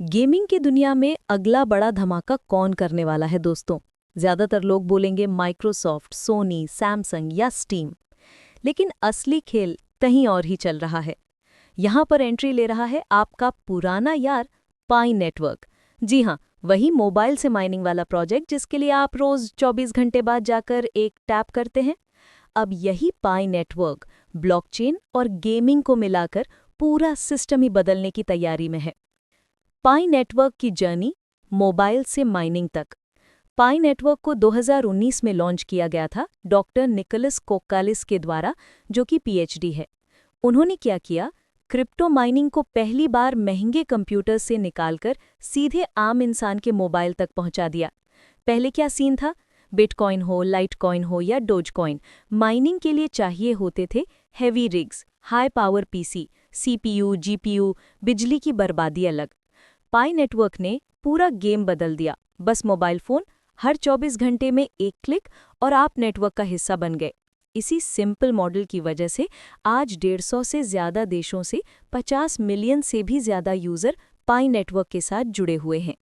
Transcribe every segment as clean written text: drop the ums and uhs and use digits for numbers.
Gaming की दुनिया में अगला बड़ा धमाका कौन करने वाला है दोस्तों? ज्यादातर लोग बोलेंगे माइक्रोसॉफ्ट, सोनी, सैमसंग या स्टीम। लेकिन असली खेल कहीं और ही चल रहा है। यहाँ पर एंट्री ले रहा है आपका पुराना यार पाई नेटवर्क। जी हाँ, वही मोबाइल से माइनिंग वाला प्रोजेक्ट जिसके लिए आप रोज 24 घंटे बाद जाकर एक टैप करते हैं। अब यही पाई नेटवर्क ब्लॉकचेन और गेमिंग को मिलाकर पूरा सिस्टम ही बदलने की तैयारी में है। पाई नेटवर्क की जर्नी मोबाइल से माइनिंग तक। पाई नेटवर्क को 2019 में लॉन्च किया गया था डॉक्टर निकोलस कोक्कालिस के द्वारा, जो कि पीएचडी है। उन्होंने क्या किया? क्रिप्टो माइनिंग को पहली बार महंगे कंप्यूटर से निकालकर सीधे आम इंसान के मोबाइल तक पहुंचा दिया। पहले क्या सीन था? बिटकॉइन हो, लाइटकॉइन हो या डोजकॉइन, माइनिंग के लिए चाहिए होते थे heavy rigs, high power PC, CPU, GPU, बिजली की बर्बादी अलग। पाई नेटवर्क ने पूरा गेम बदल दिया। बस मोबाइल फोन, हर 24 घंटे में एक क्लिक और आप नेटवर्क का हिस्सा बन गए। इसी सिंपल मॉडल की वजह से आज 150 से ज्यादा देशों से 50 मिलियन से भी ज्यादा यूजर पाई नेटवर्क के साथ जुड़े हुए हैं।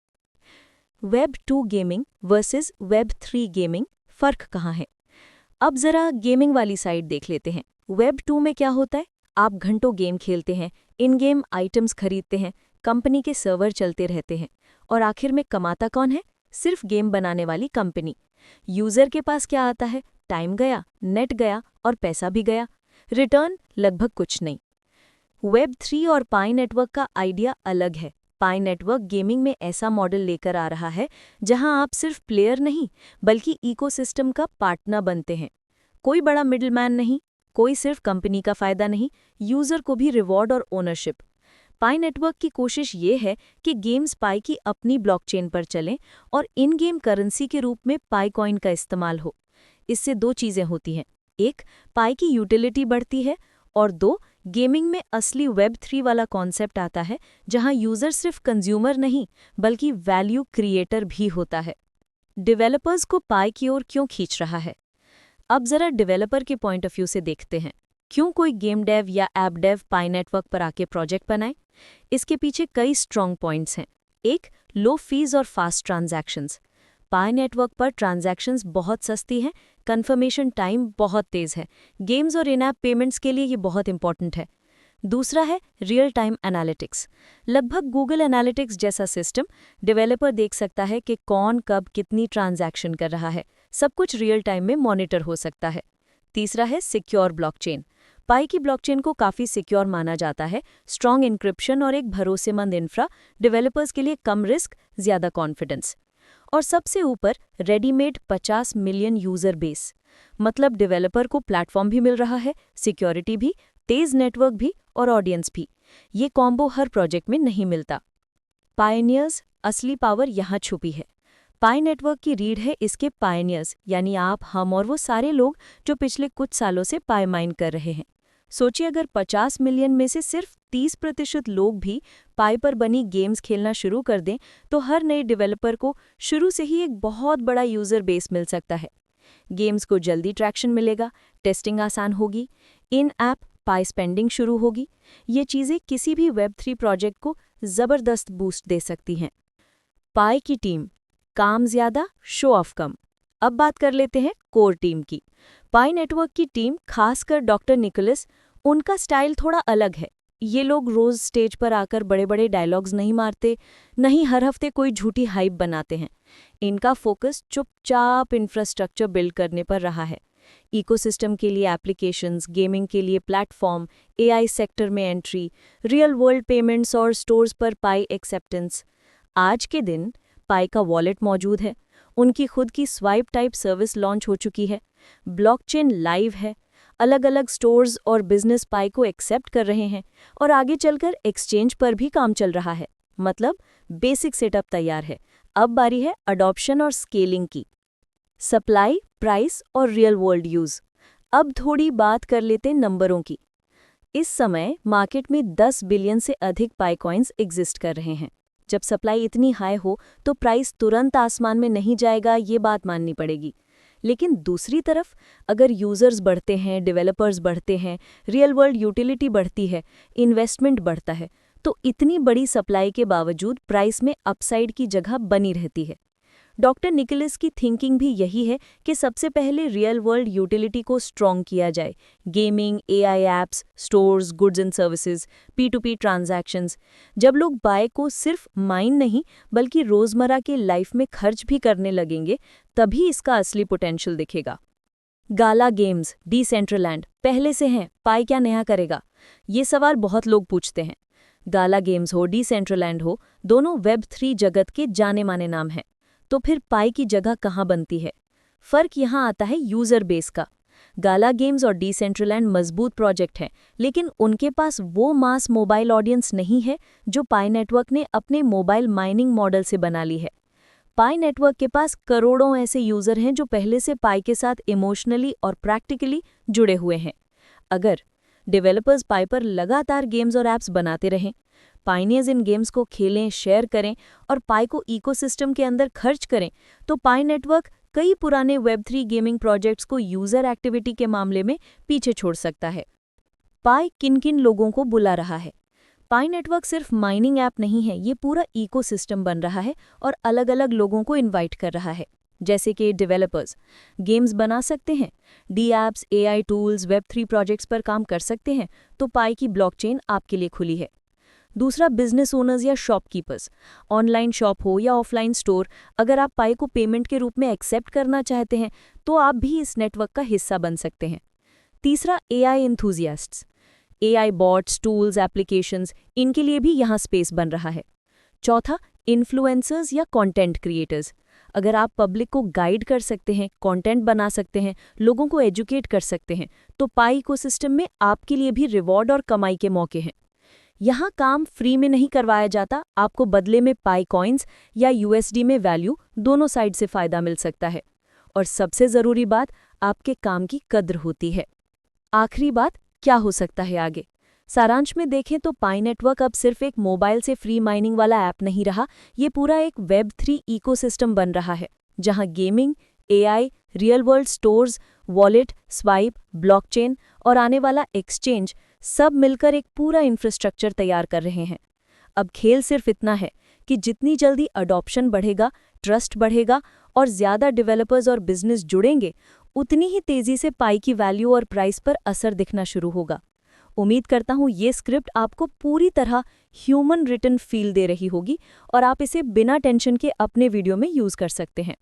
Web 2 gaming versus web 3 gaming, फर्क कहाँ है? अब जरा गेमिंग वाली साइड देख लेते हैं। वेब 2 में क्या होता है? आप घंटों गेम खेलते हैं, इन गेम आइटम्स खरीदते हैं, कंपनी के सर्वर चलते रहते हैं, और आखिर में कमाता कौन है? सिर्फ गेम बनाने वाली कंपनी। यूजर के पास क्या आता है? टाइम गया, नेट गया और पैसा भी गया। रिटर्न लगभग कुछ नहीं। वेब 3 और पाई नेटवर्क का आइडिया अलग है। पाई नेटवर्क गेमिंग में ऐसा मॉडल लेकर आ रहा है जहां आप सिर्फ प्लेयर नहीं बल्कि इकोसिस्टम का पार्टनर बनते हैं। कोई बड़ा मिडलमैन नहीं, कोई सिर्फ कंपनी का फायदा नहीं, यूजर को भी रिवॉर्ड और ओनरशिप। पाई नेटवर्क की कोशिश ये है कि गेम्स पाई की अपनी ब्लॉकचेन पर चलें और इन गेम करेंसी के रूप में पाई कॉइन का इस्तेमाल हो। इससे दो चीजें होती हैं, एक, पाई की यूटिलिटी बढ़ती है, और दो, गेमिंग में असली वेब 3 वाला कॉन्सेप्ट आता है जहां यूजर सिर्फ कंज्यूमर नहीं बल्कि वैल्यू क्रिएटर भी होता है। डेवलपर्स को पाई की ओर क्यों खींच रहा है? अब जरा डेवलपर के पॉइंट ऑफ व्यू से देखते हैं। क्यों कोई गेम डेव या ऐप डेव पाई नेटवर्क पर आके प्रोजेक्ट बनाए? इसके पीछे कई स्ट्रॉन्ग पॉइंट्स हैं। एक, लो फीस और फास्ट ट्रांजैक्शंस। पाई नेटवर्क पर ट्रांजैक्शंस बहुत सस्ती हैं, कन्फर्मेशन टाइम बहुत तेज है। गेम्स और इन ऐप पेमेंट्स के लिए ये बहुत इंपॉर्टेंट है। दूसरा है रियल टाइम एनालिटिक्स। लगभग गूगल एनालिटिक्स जैसा सिस्टम। डेवलपर देख सकता है कि कौन कब कितनी ट्रांजैक्शन कर रहा है, सब कुछ रियल टाइम में मॉनिटर हो सकता है। तीसरा है सिक्योर ब्लॉकचेन। पाई की ब्लॉकचेन को काफ़ी सिक्योर माना जाता है। स्ट्रॉन्ग इंक्रिप्शन और एक भरोसेमंद इंफ्रा, डेवलपर्स के लिए कम रिस्क, ज़्यादा कॉन्फिडेंस। और सबसे ऊपर रेडीमेड 50 मिलियन यूजर बेस। मतलब डेवलपर को प्लेटफॉर्म भी मिल रहा है, सिक्योरिटी भी, तेज नेटवर्क भी और ऑडियंस भी। ये कॉम्बो हर प्रोजेक्ट में नहीं मिलता। पायनियर्स, असली पावर यहाँ छुपी है। पाई नेटवर्क की रीढ़ है इसके पायनियर्स, यानी आप, हम और वो सारे लोग जो पिछले कुछ सालों से पाई माइन कर रहे हैं। सोचिए, अगर 50 मिलियन में से सिर्फ 30% लोग भी पाई पर बनी गेम्स खेलना शुरू कर दें तो हर नए डेवलपर को शुरू से ही एक बहुत बड़ा यूजर बेस मिल सकता है। गेम्स को जल्दी ट्रैक्शन मिलेगा, टेस्टिंग आसान होगी, इन ऐप पाई स्पेंडिंग शुरू होगी। ये चीज़ें किसी भी वेब 3 प्रोजेक्ट को ज़बरदस्त बूस्ट दे सकती हैं। पाई की टीम, काम ज़्यादा, शो ऑफ कम। अब बात कर लेते हैं कोर टीम की। पाई नेटवर्क की टीम, खासकर डॉक्टर निकोलस, उनका स्टाइल थोड़ा अलग है। ये लोग रोज स्टेज पर आकर बड़े बड़े डायलॉग्स नहीं मारते, नहीं हर हफ्ते कोई झूठी हाइप बनाते हैं। इनका फोकस चुपचाप इंफ्रास्ट्रक्चर बिल्ड करने पर रहा है। इकोसिस्टम के लिए एप्लीकेशंस, गेमिंग के लिए प्लेटफॉर्म, एआई सेक्टर में एंट्री, रियल वर्ल्ड पेमेंट्स और स्टोर्स पर पाई एक्सेप्टेंस। आज के दिन पाई का वॉलेट मौजूद है, उनकी खुद की स्वाइप टाइप सर्विस लॉन्च हो चुकी है, ब्लॉकचेन लाइव है, अलग अलग स्टोर्स और बिजनेस पाई को एक्सेप्ट कर रहे हैं और आगे चलकर एक्सचेंज पर भी काम चल रहा है। मतलब बेसिक सेटअप तैयार है। अब बारी है अडॉप्शन और स्केलिंग की। सप्लाई, प्राइस और रियल वर्ल्ड यूज। अब थोड़ी बात कर लेते नंबरों की। इस समय मार्केट में 10 बिलियन से अधिक पाई कॉइन्स एग्जिस्ट कर रहे हैं। जब सप्लाई इतनी हाई हो तो प्राइस तुरंत आसमान में नहीं जाएगा, ये बात माननी पड़ेगी। लेकिन दूसरी तरफ अगर यूजर्स बढ़ते हैं, डेवलपर्स बढ़ते हैं, रियल वर्ल्ड यूटिलिटी बढ़ती है, इन्वेस्टमेंट बढ़ता है, तो इतनी बड़ी सप्लाई के बावजूद प्राइस में अपसाइड की जगह बनी रहती है। डॉक्टर निकोलस की थिंकिंग भी यही है कि सबसे पहले रियल वर्ल्ड यूटिलिटी को स्ट्रॉन्ग किया जाए। Gaming, AI apps, stores, goods and services, P2P transactions. जब लोग बाय को सिर्फ माइन नहीं बल्कि रोजमर्रा के लाइफ में खर्च भी करने लगेंगे, तभी इसका असली पोटेंशियल दिखेगा। गाला गेम्स, डिसेंट्रलैंड पहले से हैं, पाई क्या नया करेगा? ये सवाल बहुत लोग पूछते हैं। गाला गेम्स हो, डिसेंट्रलैंड हो, दोनों वेब3 जगत के जाने माने नाम हैं। तो फिर पाई की जगह कहाँ बनती है? फर्क यहाँ आता है यूजर बेस का। गाला गेम्स और डिसेंट्रलैंड मजबूत प्रोजेक्ट हैं, लेकिन उनके पास वो मास मोबाइल ऑडियंस नहीं है जो पाई नेटवर्क ने अपने मोबाइल माइनिंग मॉडल से बना ली है। पाई नेटवर्क के पास करोड़ों ऐसे यूजर हैं जो पहले से पाई के साथ इमोशनली और प्रैक्टिकली जुड़े हुए हैं। अगर डेवलपर्स पाई पर लगातार गेम्स और ऐप्स बनाते रहें, पाइनियर्स इन गेम्स को खेलें, शेयर करें और पाई को इकोसिस्टम के अंदर खर्च करें, तो पाई नेटवर्क कई पुराने वेब3 गेमिंग प्रोजेक्ट्स को यूजर एक्टिविटी के मामले में पीछे छोड़ सकता है। पाई किन-किन लोगों को बुला रहा है? पाई नेटवर्क सिर्फ माइनिंग ऐप नहीं है, ये पूरा इकोसिस्टम बन रहा है और अलग-अलग लोगों को इनवाइट कर रहा है। जैसे कि डेवलपर्स गेम्स बना सकते हैं, D apps, AI tools, Web3 projects पर काम कर सकते हैं, तो पाई की ब्लॉकचेन आपके लिए खुली है। दूसरा, बिजनेस ओनर्स या शॉपकीपर्स, ऑनलाइन शॉप हो या ऑफलाइन स्टोर, अगर आप पाई को पेमेंट के रूप में एक्सेप्ट करना चाहते हैं, तो आप भी इस नेटवर्क का हिस्सा बन सकते हैं। तीसरा, AI enthusiasts, AI bots, tools, applications, इनके लिए भी यहाँ स्पेस बन रहा है। चौथा, इन्फ्लुएंसर्स या कंटेंट क्रिएटर्स, अगर आप पब्लिक को गाइड कर सकते हैं, कंटेंट बना सकते हैं, लोगों को एजुकेट कर सकते हैं, तो पाई इकोसिस्टम में आपके लिए भी रिवॉर्ड और कमाई के मौके हैं। यहाँ काम फ्री में नहीं करवाया जाता, आपको बदले में पाई कॉइन्स या यूएसडी में वैल्यू, दोनों साइड से फायदा मिल सकता है। और सबसे ज़रूरी बात, आपके काम की कद्र होती है। आखिरी बात, क्या हो सकता है आगे? सारांश में देखें तो पाई नेटवर्क अब सिर्फ एक मोबाइल से फ्री माइनिंग वाला ऐप नहीं रहा, ये पूरा एक वेब3 इकोसिस्टम बन रहा है, जहां gaming, AI, real world stores, wallet, swipe, blockchain और आने वाला एक्सचेंज सब मिलकर एक पूरा इंफ्रास्ट्रक्चर तैयार कर रहे हैं। अब खेल सिर्फ इतना है कि जितनी जल्दी अडॉप्शन बढ़ेगा, ट्रस्ट बढ़ेगा और ज़्यादा डेवलपर्स और बिजनेस जुड़ेंगे, उतनी ही तेज़ी से पाई की वैल्यू और प्राइस पर असर दिखना शुरू होगा। उम्मीद करता हूँ ये स्क्रिप्ट आपको पूरी तरह ह्यूमन रिटन फील दे रही होगी और आप इसे बिना टेंशन के अपने वीडियो में यूज़ कर सकते हैं।